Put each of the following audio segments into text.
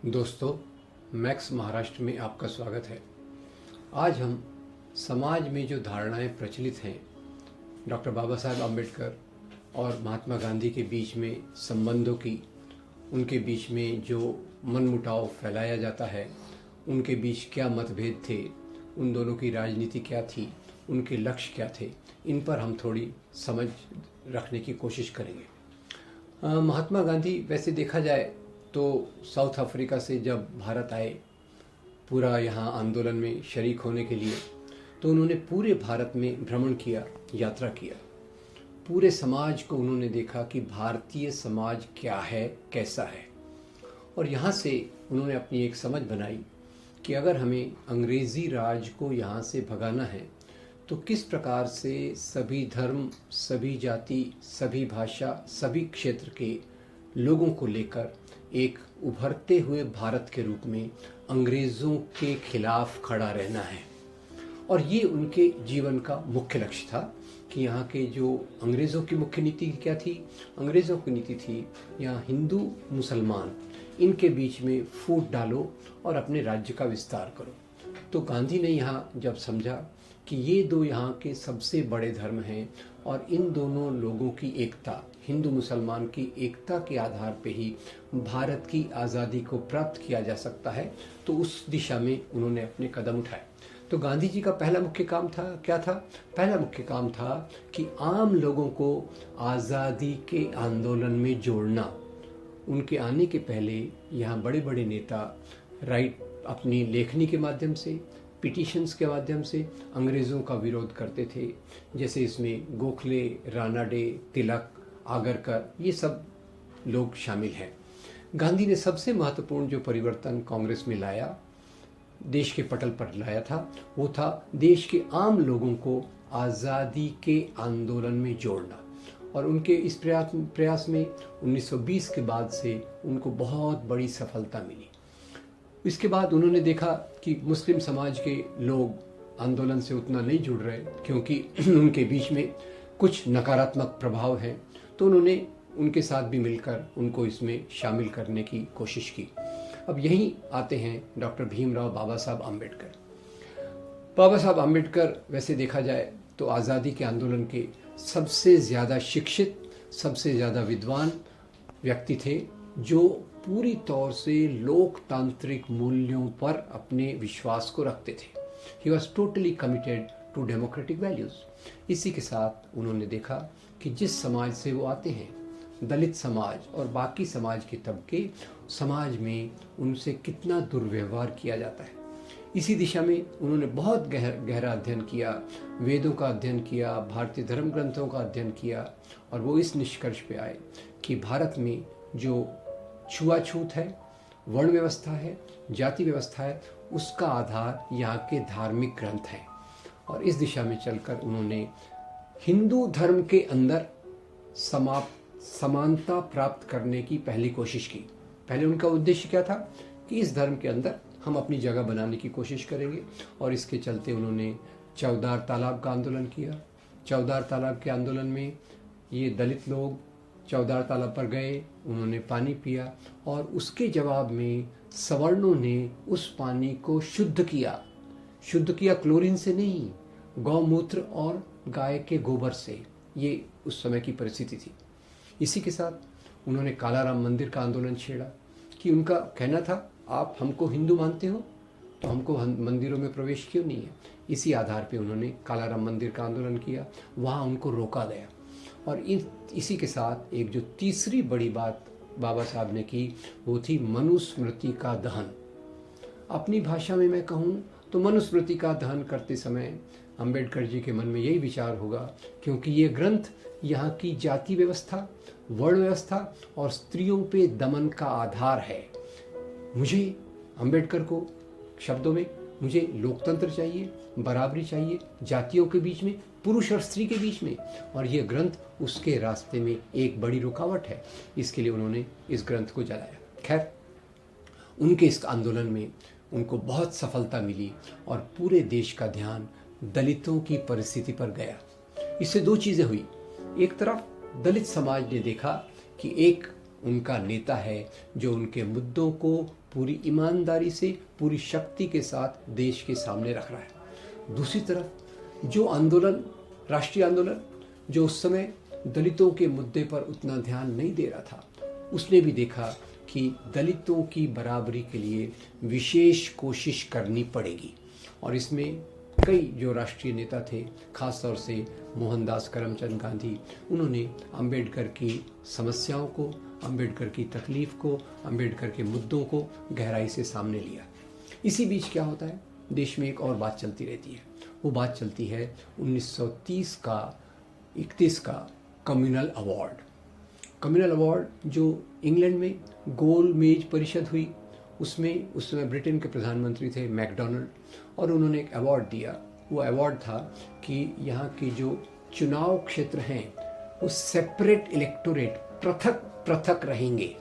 दोस्तों, मैक्स महाराष्ट्र में आपका स्वागत है। आज हम समाज में जो धारणाएं प्रचलित हैं डॉक्टर बाबा साहेब आम्बेडकर और महात्मा गांधी के बीच में संबंधों की, उनके बीच में जो मनमुटाव फैलाया जाता है, उनके बीच क्या मतभेद थे, उन दोनों की राजनीति क्या थी, उनके लक्ष्य क्या थे, इन पर हम थोड़ी समझ रखने की कोशिश करेंगे। महात्मा गांधी वैसे देखा जाए तो साउथ अफ्रीका से जब भारत आए पूरा यहाँ आंदोलन में शरीक होने के लिए, तो उन्होंने पूरे भारत में भ्रमण किया, यात्रा किया। पूरे समाज को उन्होंने देखा कि भारतीय समाज क्या है, कैसा है, और यहाँ से उन्होंने अपनी एक समझ बनाई कि अगर हमें अंग्रेज़ी राज को यहाँ से भगाना है तो किस प्रकार से सभी धर्म, सभी जाति, सभी भाषा, सभी क्षेत्र के लोगों को लेकर एक उभरते हुए भारत के रूप में अंग्रेज़ों के खिलाफ खड़ा रहना है। और ये उनके जीवन का मुख्य लक्ष्य था कि यहाँ के जो अंग्रेज़ों की मुख्य नीति क्या थी। अंग्रेज़ों की नीति थी यहाँ हिंदू मुसलमान इनके बीच में फूट डालो और अपने राज्य का विस्तार करो। तो गांधी ने यहाँ जब समझा कि ये दो यहाँ के सबसे बड़े धर्म हैं और इन दोनों लोगों की एकता, हिंदू मुसलमान की एकता के आधार पे ही भारत की आज़ादी को प्राप्त किया जा सकता है, तो उस दिशा में उन्होंने अपने कदम उठाए। तो गांधी जी का पहला मुख्य काम था, क्या था? पहला मुख्य काम था कि आम लोगों को आज़ादी के आंदोलन में जोड़ना। उनके आने के पहले यहाँ बड़े बड़े नेता अपनी लेखनी के माध्यम से, पिटीशंस के माध्यम से अंग्रेज़ों का विरोध करते थे। जैसे इसमें गोखले, रानाडे, तिलक, आगरकर, ये सब लोग शामिल हैं। गांधी ने सबसे महत्वपूर्ण जो परिवर्तन कांग्रेस में लाया, देश के पटल पर लाया था, वो था देश के आम लोगों को आज़ादी के आंदोलन में जोड़ना। और उनके इस प्रयास में 1920 के बाद से उनको बहुत बड़ी सफलता मिली। इसके बाद उन्होंने देखा कि मुस्लिम समाज के लोग आंदोलन से उतना नहीं जुड़ रहे क्योंकि उनके बीच में कुछ नकारात्मक प्रभाव हैं, तो उन्होंने उनके साथ भी मिलकर उनको इसमें शामिल करने की कोशिश की। अब यहीं आते हैं डॉक्टर भीमराव बाबा साहब आम्बेडकर। बाबा साहब आम्बेडकर वैसे देखा जाए तो आज़ादी के आंदोलन के सबसे ज़्यादा शिक्षित, सबसे ज़्यादा विद्वान व्यक्ति थे, जो पूरी तौर से लोकतांत्रिक मूल्यों पर अपने विश्वास को रखते थे। He was totally committed to democratic values. इसी के साथ उन्होंने देखा कि जिस समाज से वो आते हैं, दलित समाज और बाकी समाज के तबके, समाज में उनसे कितना दुर्व्यवहार किया जाता है। इसी दिशा में उन्होंने बहुत गहरा अध्ययन किया, वेदों का अध्ययन किया, भारतीय धर्म ग्रंथों का अध्ययन किया, और वो इस निष्कर्ष पे आए कि भारत में जो छुआछूत है, वर्ण व्यवस्था है, जाति व्यवस्था है, उसका आधार यहाँ के धार्मिक ग्रंथ हैं। और इस दिशा में चलकर उन्होंने हिंदू धर्म के अंदर समानता प्राप्त करने की पहली कोशिश की। पहले उनका उद्देश्य क्या था कि इस धर्म के अंदर हम अपनी जगह बनाने की कोशिश करेंगे, और इसके चलते उन्होंने चौदार तालाब का आंदोलन किया। चौदार तालाब के आंदोलन में ये दलित लोग चौदार तालाब पर गए, उन्होंने पानी पिया, और उसके जवाब में सवर्णों ने उस पानी को शुद्ध किया क्लोरीन से नहीं, गौमूत्र और गाय के गोबर से। ये उस समय की परिस्थिति थी। इसी के साथ उन्होंने कालाराम मंदिर का आंदोलन छेड़ा कि उनका कहना था, आप हमको हिंदू मानते हो तो हमको मंदिरों में प्रवेश क्यों नहीं है। इसी आधार पे उन्होंने कालाराम मंदिर का आंदोलन किया, वहाँ उनको रोका गया। और इसी के साथ एक जो तीसरी बड़ी बात बाबा साहब ने की, वो थी मनुस्मृति का दहन। अपनी भाषा में मैं कहूँ तो मनुस्मृति का दहन करते समय अंबेडकर जी के मन में यही विचार होगा, क्योंकि ये ग्रंथ यहाँ की जाति व्यवस्था, वर्ण व्यवस्था और स्त्रियों पे दमन का आधार है। मुझे अंबेडकर को शब्दों में, मुझे लोकतंत्र चाहिए, बराबरी चाहिए जातियों के बीच में, पुरुष और स्त्री के बीच में, और ये ग्रंथ उसके रास्ते में एक बड़ी रुकावट है। इसके लिए उन्होंने इस ग्रंथ को जलाया। खैर, उनके इस आंदोलन में उनको बहुत सफलता मिली और पूरे देश का ध्यान दलितों की परिस्थिति पर गया। इससे दो चीज़ें हुई। एक तरफ दलित समाज ने देखा कि एक उनका नेता है जो उनके मुद्दों को पूरी ईमानदारी से, पूरी शक्ति के साथ देश के सामने रख रहा है। दूसरी तरफ जो आंदोलन, राष्ट्रीय आंदोलन, जो उस समय दलितों के मुद्दे पर उतना ध्यान नहीं दे रहा था, उसने भी देखा कि दलितों की बराबरी के लिए विशेष कोशिश करनी पड़ेगी। और इसमें कई जो राष्ट्रीय नेता थे, खास तौर से मोहनदास करमचंद गांधी, उन्होंने अंबेडकर की समस्याओं को, अंबेडकर की तकलीफ को, अंबेडकर के मुद्दों को गहराई से सामने लिया। इसी बीच क्या होता है, देश में एक और बात चलती रहती है। वो बात चलती है 1931 का कम्युनल अवार्ड। कम्युनल अवार्ड जो इंग्लैंड में गोल मेज परिषद हुई, उसमें उस समय ब्रिटेन के प्रधानमंत्री थे मैकडोनल्ड, और उन्होंने एक अवार्ड दिया। वो अवार्ड था कि यहाँ के जो चुनाव क्षेत्र हैं वो सेपरेट इलेक्टोरेट, पृथक पृथक रहेंगे,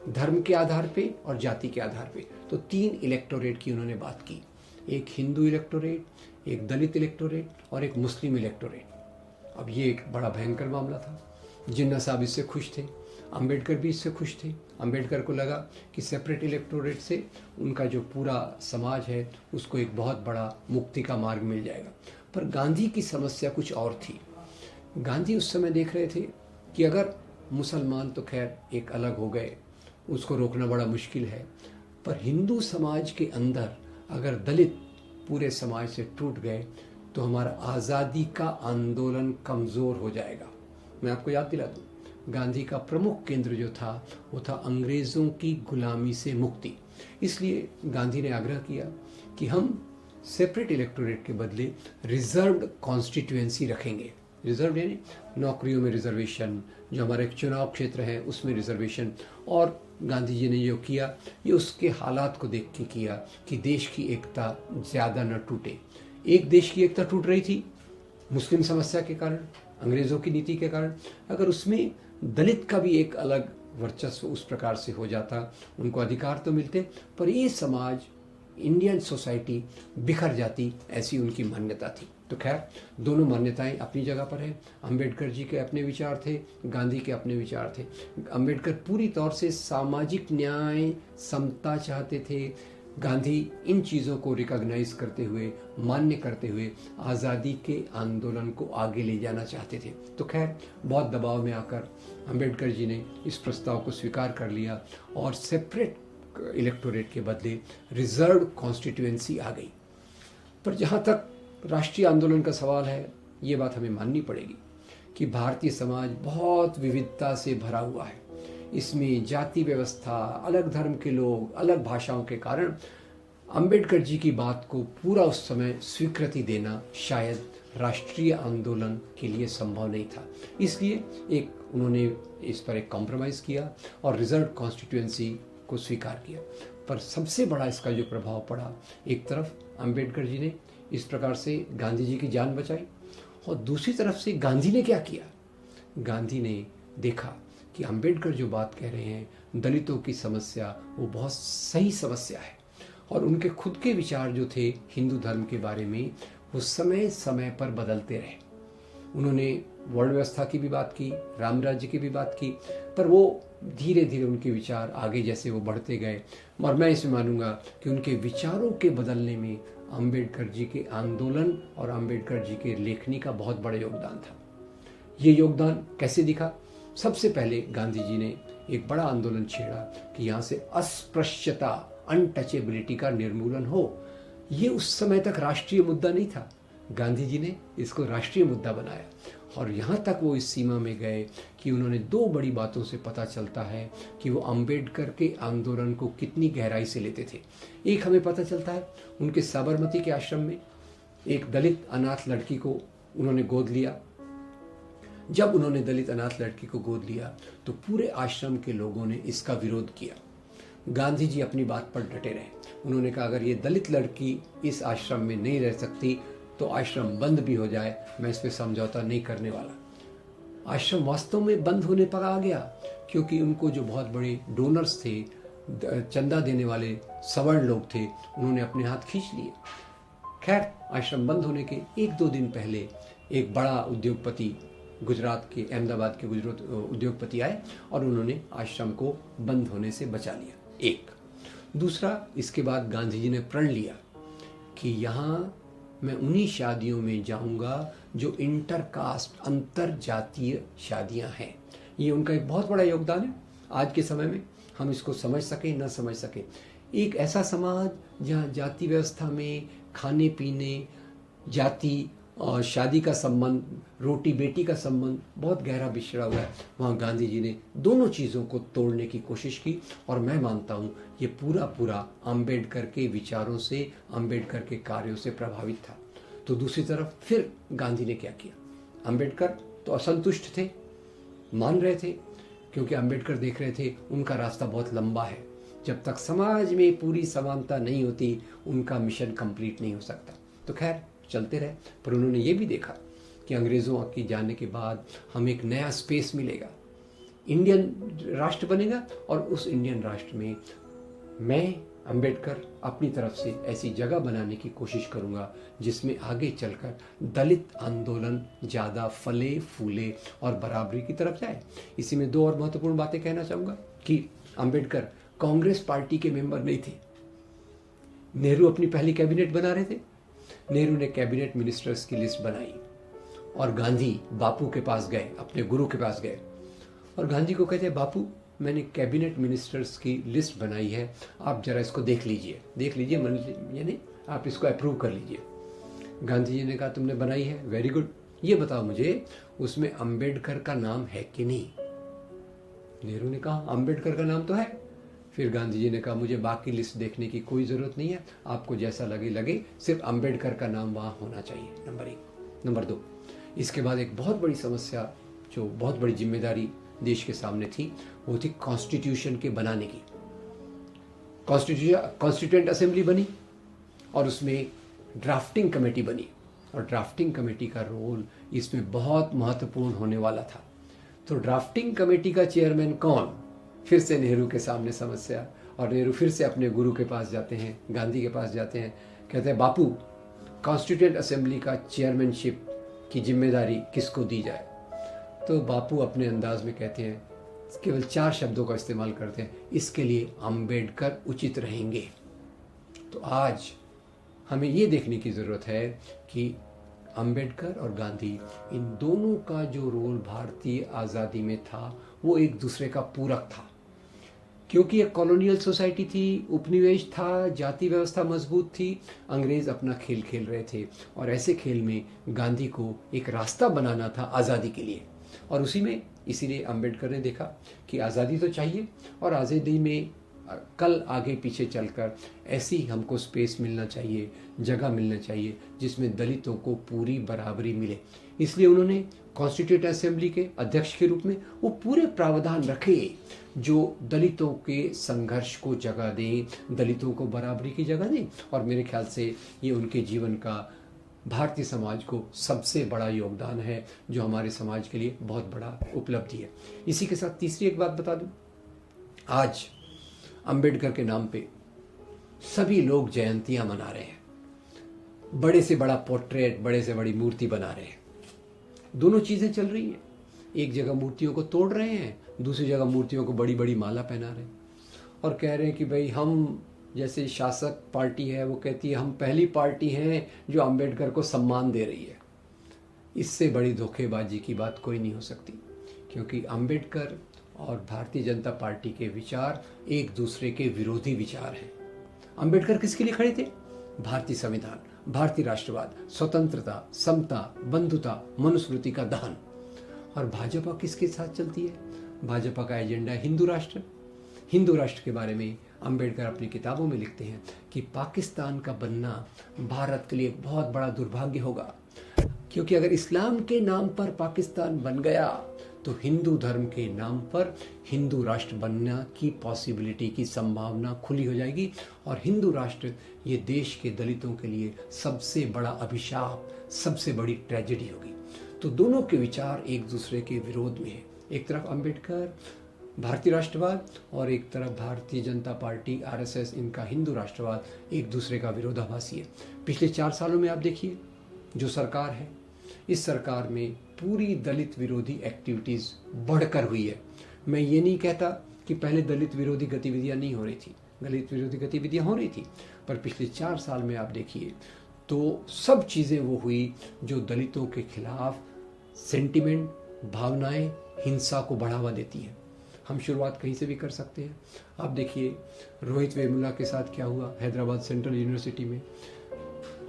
धर्म के आधार पे और जाति के आधार पे। तो 3 इलेक्टोरेट की उन्होंने बात की, एक हिंदू इलेक्टोरेट, एक दलित इलेक्टोरेट और एक मुस्लिम इलेक्टोरेट। अब ये एक बड़ा भयंकर मामला था। जिन्ना साहब इससे खुश थे, अंबेडकर भी इससे खुश थे। अंबेडकर को लगा कि सेपरेट इलेक्टोरेट से उनका जो पूरा समाज है उसको एक बहुत बड़ा मुक्ति का मार्ग मिल जाएगा। पर गांधी की समस्या कुछ और थी। गांधी उस समय देख रहे थे कि अगर मुसलमान तो खैर एक अलग हो गए, उसको रोकना बड़ा मुश्किल है, पर हिंदू समाज के अंदर अगर दलित पूरे समाज से टूट गए तो हमारा आज़ादी का आंदोलन कमज़ोर हो जाएगा। मैं आपको याद दिला दूं, गांधी का प्रमुख केंद्र जो था वो था अंग्रेज़ों की गुलामी से मुक्ति। इसलिए गांधी ने आग्रह किया कि हम सेपरेट इलेक्टोरेट के बदले रिजर्व्ड कॉन्स्टिट्यूएंसी रखेंगे। रिजर्व यानी नौकरियों में रिजर्वेशन, जो हमारे चुनाव क्षेत्र हैं उसमें रिजर्वेशन। और गांधी जी ने जो किया ये उसके हालात को देख के किया कि देश की एकता ज़्यादा न टूटे। एक देश की एकता टूट रही थी मुस्लिम समस्या के कारण, अंग्रेज़ों की नीति के कारण। अगर उसमें दलित का भी एक अलग वर्चस्व उस प्रकार से हो जाता, उनको अधिकार तो मिलते, पर ये समाज, इंडियन सोसाइटी बिखर जाती, ऐसी उनकी मान्यता थी। तो खैर दोनों मान्यताएं अपनी जगह पर है। अंबेडकर जी के अपने विचार थे, गांधी के अपने विचार थे। अंबेडकर पूरी तौर से सामाजिक न्याय, समता चाहते थे। गांधी इन चीज़ों को रिकॉग्नाइज करते हुए, मान्य करते हुए आज़ादी के आंदोलन को आगे ले जाना चाहते थे। तो खैर बहुत दबाव में आकर अंबेडकर जी ने इस प्रस्ताव को स्वीकार कर लिया और सेपरेट इलेक्टोरेट के बदले रिजर्व कॉन्स्टिट्यूएंसी आ गई। पर जहाँ तक राष्ट्रीय आंदोलन का सवाल है, ये बात हमें माननी पड़ेगी कि भारतीय समाज बहुत विविधता से भरा हुआ है। इसमें जाति व्यवस्था, अलग धर्म के लोग, अलग भाषाओं के कारण अंबेडकर जी की बात को पूरा उस समय स्वीकृति देना शायद राष्ट्रीय आंदोलन के लिए संभव नहीं था। इसलिए उन्होंने इस पर एक कॉम्प्रोमाइज़ किया और रिजर्व कॉन्स्टिट्यूएंसी को स्वीकार किया। पर सबसे बड़ा इसका जो प्रभाव पड़ा, एक तरफ अंबेडकर जी ने इस प्रकार से गांधी जी की जान बचाई, और दूसरी तरफ से गांधी ने क्या किया, गांधी ने देखा कि अंबेडकर जो बात कह रहे हैं, दलितों की समस्या, वो बहुत सही समस्या है। और उनके खुद के विचार जो थे हिंदू धर्म के बारे में, वो समय समय पर बदलते रहे। उन्होंने वर्ण व्यवस्था की भी बात की, राम राज्य की भी बात की, पर वो धीरे धीरे उनके विचार आगे जैसे वो बढ़ते गए। और मैं इसमें मानूंगा कि उनके विचारों के बदलने में अंबेडकर जी के आंदोलन और अंबेडकर जी के लेखनी का बहुत बड़ा योगदान था। ये योगदान कैसे दिखा? सबसे पहले गांधी जी ने एक बड़ा आंदोलन छेड़ा कि यहाँ से अस्पृश्यता, अनटचेबिलिटी का निर्मूलन हो। ये उस समय तक राष्ट्रीय मुद्दा नहीं था, गांधी जी ने इसको राष्ट्रीय मुद्दा बनाया। और यहाँ तक वो इस सीमा में गए कि उन्होंने 2 बड़ी बातों से पता चलता है कि वो अंबेडकर के आंदोलन को कितनी गहराई से लेते थे। एक हमें पता चलता है, उनके साबरमती के आश्रम में एक दलित अनाथ लड़की को उन्होंने गोद लिया। जब उन्होंने दलित अनाथ लड़की को गोद लिया तो पूरे आश्रम के लोगों ने इसका विरोध किया। गांधी जी अपनी बात पर डटे रहे। उन्होंने कहा अगर ये दलित लड़की इस आश्रम में नहीं रह सकती तो आश्रम बंद भी हो जाए, मैं इस पर समझौता नहीं करने वाला। आश्रम वास्तव में बंद होने पर आ गया क्योंकि उनको जो बहुत बड़े डोनर्स थे, चंदा देने वाले सवर्ण लोग थे, उन्होंने अपने हाथ खींच लिए। खैर आश्रम बंद होने के 1-2 दिन पहले एक बड़ा उद्योगपति, गुजरात के अहमदाबाद के उद्योगपति आए और उन्होंने आश्रम को बंद होने से बचा लिया। दूसरा, इसके बाद गांधी जी ने प्रण लिया कि यहाँ मैं उन्हीं शादियों में जाऊंगा जो इंटरकास्ट, अंतर जातीय शादियां हैं। ये उनका एक बहुत बड़ा योगदान है। आज के समय में हम इसको समझ सकें न समझ सकें, एक ऐसा समाज जहाँ जाति व्यवस्था में खाने पीने, जाति और शादी का संबंध, रोटी बेटी का संबंध बहुत गहरा बिछड़ा हुआ है, वहाँ गांधी जी ने दोनों चीज़ों को तोड़ने की कोशिश की। और मैं मानता हूँ ये पूरा अंबेडकर के विचारों से, अंबेडकर के कार्यों से प्रभावित था। तो दूसरी तरफ फिर गांधी ने क्या किया? अंबेडकर तो असंतुष्ट थे, मान रहे थे, क्योंकि अंबेडकर देख रहे थे उनका रास्ता बहुत लंबा है, जब तक समाज में पूरी समानता नहीं होती उनका मिशन कंप्लीट नहीं हो सकता। तो खैर चलते रहे, पर उन्होंने ये भी देखा कि अंग्रेज़ों की जाने के बाद हमें एक नया स्पेस मिलेगा, इंडियन राष्ट्र बनेगा, और उस इंडियन राष्ट्र में मैं अंबेडकर अपनी तरफ से ऐसी जगह बनाने की कोशिश करूंगा जिसमें आगे चलकर दलित आंदोलन ज़्यादा फले फूले और बराबरी की तरफ जाए। इसी में दो और महत्वपूर्ण बातें कहना चाहूँगा कि अंबेडकर कांग्रेस पार्टी के मेंबर नहीं थे। नेहरू अपनी पहली कैबिनेट बना रहे थे, नेहरू ने कैबिनेट मिनिस्टर्स की लिस्ट बनाई और गांधी बापू के पास गए, अपने गुरु के पास गए और गांधी को कहते, बापू मैंने कैबिनेट मिनिस्टर्स की लिस्ट बनाई है, आप जरा इसको देख लीजिए, यानी आप इसको अप्रूव कर लीजिए। गांधी जी ने कहा तुमने बनाई है, वेरी गुड, ये बताओ मुझे उसमें अंबेडकर का नाम है कि नहीं? नेहरू ने कहा अंबेडकर का नाम तो है। फिर गांधी जी ने कहा मुझे बाकी लिस्ट देखने की कोई ज़रूरत नहीं है, आपको जैसा लगे, सिर्फ अंबेडकर का नाम वहाँ होना चाहिए, नंबर 1। नंबर 2, इसके बाद एक बहुत बड़ी समस्या, जो बहुत बड़ी जिम्मेदारी देश के सामने थी, वो थी कॉन्स्टिट्यूशन के बनाने की। कॉन्स्टिट्यूएंट असेंबली बनी और उसमें ड्राफ्टिंग कमेटी बनी, और ड्राफ्टिंग कमेटी का रोल इसमें बहुत महत्वपूर्ण होने वाला था। तो ड्राफ्टिंग कमेटी का चेयरमैन कौन? फिर से नेहरू के सामने समस्या, और नेहरू फिर से अपने गुरु के पास जाते हैं, गांधी के पास जाते हैं, कहते हैं बापू कॉन्स्टिट्यूएंट असेंबली का चेयरमैनशिप की जिम्मेदारी किसको दी जाए? तो बापू अपने अंदाज में कहते हैं, केवल 4 शब्दों का इस्तेमाल करते हैं, इसके लिए अंबेडकर उचित रहेंगे। तो आज हमें ये देखने की ज़रूरत है कि अंबेडकर और गांधी, इन दोनों का जो रोल भारतीय आज़ादी में था वो एक दूसरे का पूरक था, क्योंकि एक कॉलोनियल सोसाइटी थी, उपनिवेश था, जाति व्यवस्था मजबूत थी, अंग्रेज़ अपना खेल खेल रहे थे, और ऐसे खेल में गांधी को एक रास्ता बनाना था आज़ादी के लिए। और उसी में इसीलिए अंबेडकर ने देखा कि आज़ादी तो चाहिए, और आज़ादी में कल आगे पीछे चलकर ऐसी हमको स्पेस मिलना चाहिए, जगह मिलना चाहिए जिसमें दलितों को पूरी बराबरी मिले। इसलिए उन्होंने कॉन्स्टिट्यूएंट असेंबली के अध्यक्ष के रूप में वो पूरे प्रावधान रखे जो दलितों के संघर्ष को जगह दें, दलितों को बराबरी की जगह दें। और मेरे ख्याल से ये उनके जीवन का भारतीय समाज को सबसे बड़ा योगदान है, जो हमारे समाज के लिए बहुत बड़ा उपलब्धि है। इसी के साथ तीसरी एक बात बता दूं, आज अंबेडकर के नाम पे सभी लोग जयंतियां मना रहे हैं, बड़े से बड़ा पोर्ट्रेट, बड़े से बड़ी मूर्ति बना रहे हैं। दोनों चीज़ें चल रही हैं, एक जगह मूर्तियों को तोड़ रहे हैं, दूसरी जगह मूर्तियों को बड़ी बड़ी माला पहना रहे हैं, और कह रहे हैं कि भाई हम, जैसे शासक पार्टी है वो कहती है हम पहली पार्टी हैं जो अंबेडकर को सम्मान दे रही है। इससे बड़ी धोखेबाजी की बात कोई नहीं हो सकती, क्योंकि अंबेडकर और भारतीय जनता पार्टी के विचार एक दूसरे के विरोधी विचार हैं। अंबेडकर किसके लिए खड़े थे? भारतीय संविधान, भारतीय राष्ट्रवाद, स्वतंत्रता, समता, बंधुता, मनुस्मृति का दहन। और भाजपा किसके साथ चलती है? भाजपा का एजेंडा है हिंदू राष्ट्र। हिंदू राष्ट्र के बारे में अंबेडकर अपनी किताबों में लिखते हैं कि पाकिस्तान का बनना भारत के लिए एक बहुत बड़ा दुर्भाग्य होगा, क्योंकि अगर इस्लाम के नाम पर पाकिस्तान बन गया तो हिंदू धर्म के नाम पर हिंदू राष्ट्र बनने की पॉसिबिलिटी की संभावना खुली हो जाएगी, और हिंदू राष्ट्र ये देश के दलितों के लिए सबसे बड़ा अभिशाप, सबसे बड़ी ट्रेजेडी होगी। तो दोनों के विचार एक दूसरे के विरोध में है। एक तरफ अंबेडकर भारतीय राष्ट्रवाद, और एक तरफ भारतीय जनता पार्टी आरएसएस, इनका हिंदू राष्ट्रवाद एक दूसरे का विरोधाभासी है। पिछले 4 सालों में आप देखिए जो सरकार है, इस सरकार में पूरी दलित विरोधी एक्टिविटीज़ बढ़कर हुई है। मैं ये नहीं कहता कि पहले दलित विरोधी गतिविधियां नहीं हो रही थी, दलित विरोधी गतिविधियां हो रही थी, पर पिछले 4 साल में आप देखिए तो सब चीज़ें वो हुई जो दलितों के खिलाफ सेंटिमेंट, भावनाएं, हिंसा को बढ़ावा देती हैं। हम शुरुआत कहीं से भी कर सकते हैं। आप देखिए रोहित वेमुला के साथ क्या हुआ हैदराबाद सेंट्रल यूनिवर्सिटी में।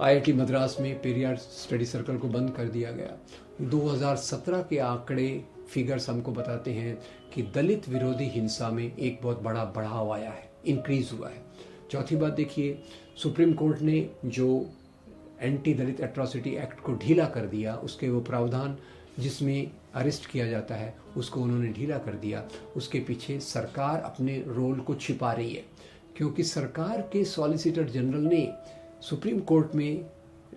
IIT मद्रास में पेरियार स्टडी सर्कल को बंद कर दिया गया। 2017 के आंकड़े फिगर्स हमको बताते हैं कि दलित विरोधी हिंसा में एक बहुत बड़ा बढ़ाव आया है, इंक्रीज हुआ है। चौथी बात देखिए, सुप्रीम कोर्ट ने जो एंटी दलित एट्रॉसिटी एक्ट को ढीला कर दिया, उसके वो प्रावधान जिसमें अरेस्ट किया जाता है उसको उन्होंने ढीला कर दिया। उसके पीछे सरकार अपने रोल को छिपा रही है, क्योंकि सरकार के सॉलिसिटर जनरल ने सुप्रीम कोर्ट में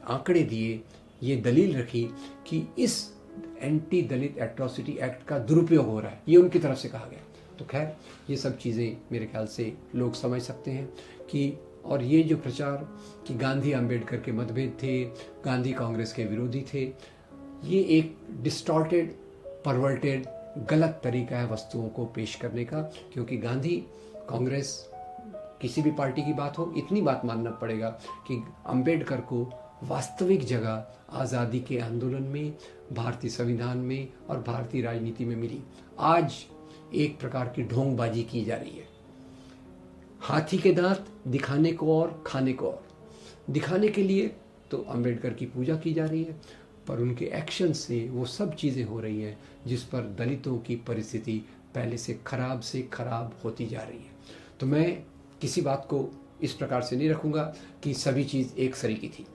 आंकड़े दिए, ये दलील रखी कि इस एंटी दलित एट्रॉसिटी एक्ट का दुरुपयोग हो रहा है, ये उनकी तरफ से कहा गया। तो खैर ये सब चीज़ें मेरे ख्याल से लोग समझ सकते हैं कि, और ये जो प्रचार कि गांधी अंबेडकर के मतभेद थे, गांधी कांग्रेस के विरोधी थे, ये एक डिस्टॉर्टेड, परवर्टेड, गलत तरीका है वस्तुओं को पेश करने का। क्योंकि गांधी, कांग्रेस, किसी भी पार्टी की बात हो, इतनी बात मानना पड़ेगा कि अंबेडकर को वास्तविक जगह आज़ादी के आंदोलन में, भारतीय संविधान में और भारतीय राजनीति में मिली। आज एक प्रकार की ढोंगबाजी की जा रही है, हाथी के दांत दिखाने को और खाने को और। दिखाने के लिए तो अंबेडकर की पूजा की जा रही है, पर उनके एक्शन से वो सब चीज़ें हो रही हैं जिस पर दलितों की परिस्थिति पहले से खराब होती जा रही है। तो मैं किसी बात को इस प्रकार से नहीं रखूँगा कि सभी चीज़ एक सरीकी थी।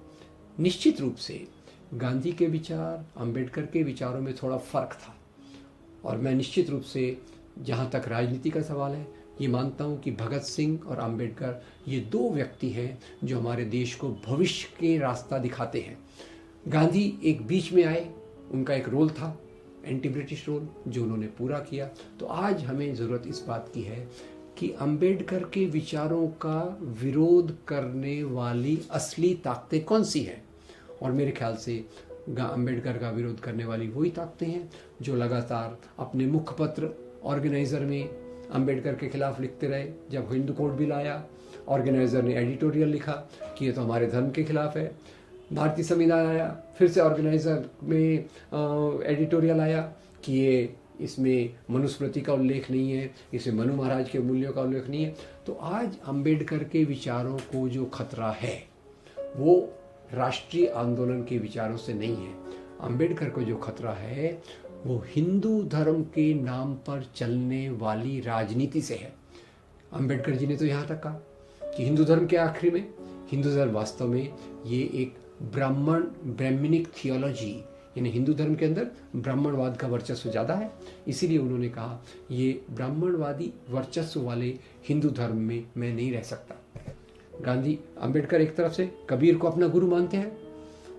निश्चित रूप से गांधी के विचार, अंबेडकर के विचारों में थोड़ा फ़र्क था, और मैं निश्चित रूप से जहाँ तक राजनीति का सवाल है ये मानता हूँ कि भगत सिंह और अंबेडकर ये 2 व्यक्ति हैं जो हमारे देश को भविष्य के रास्ता दिखाते हैं। गांधी एक बीच में आए, उनका एक रोल था, एंटी ब्रिटिश रोल, जो उन्होंने पूरा किया। तो आज हमें ज़रूरत इस बात की है कि अंबेडकर के विचारों का विरोध करने वाली असली ताकतें कौन सी हैं। और मेरे ख्याल से अंबेडकर का विरोध करने वाली वही ताकतें हैं जो लगातार अपने मुखपत्र ऑर्गेनाइज़र में अंबेडकर के खिलाफ लिखते रहे। जब हिंदू कोड बिल आया, ऑर्गेनाइज़र ने एडिटोरियल लिखा कि ये तो हमारे धर्म के खिलाफ है। भारतीय संविधान आया, फिर से ऑर्गेनाइज़र में एडिटोरियल आया कि ये इसमें मनुस्मृति का उल्लेख नहीं है, इसमें मनु महाराज के मूल्यों का उल्लेख नहीं है। तो आज अंबेडकर के विचारों को जो खतरा है वो राष्ट्रीय आंदोलन के विचारों से नहीं है। अंबेडकर को जो खतरा है वो हिंदू धर्म के नाम पर चलने वाली राजनीति से है। अंबेडकर जी ने तो यहाँ तक कहा कि हिंदू धर्म के आखिरी में, हिंदू धर्म वास्तव में ये एक ब्राह्मणिक थियोलॉजी, यानी हिंदू धर्म के अंदर ब्राह्मणवाद का वर्चस्व ज़्यादा है, इसीलिए उन्होंने कहा ये ब्राह्मणवादी वर्चस्व वाले हिंदू धर्म में मैं नहीं रह सकता। गांधी, अंबेडकर एक तरफ से कबीर को अपना गुरु मानते हैं,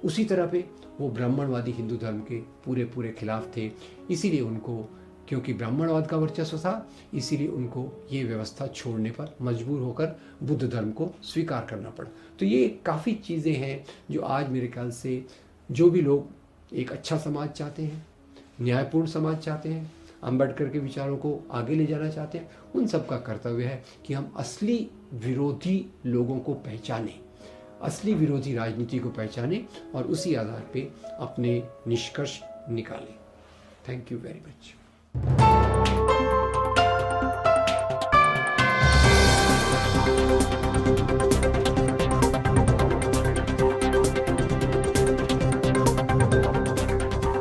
उसी तरह पे वो ब्राह्मणवादी हिंदू धर्म के पूरे खिलाफ थे। इसीलिए उनको, क्योंकि ब्राह्मणवाद का वर्चस्व था, इसीलिए उनको ये व्यवस्था छोड़ने पर मजबूर होकर बुद्ध धर्म को स्वीकार करना पड़ा। तो ये काफ़ी चीज़ें हैं जो आज मेरे ख्याल से जो भी लोग एक अच्छा समाज चाहते हैं, न्यायपूर्ण समाज चाहते हैं, अंबेडकर के विचारों को आगे ले जाना चाहते हैं, उन सब का कर्तव्य है कि हम असली विरोधी लोगों को पहचानें, असली विरोधी राजनीति को पहचानें और उसी आधार पे अपने निष्कर्ष निकालें। Thank you very much.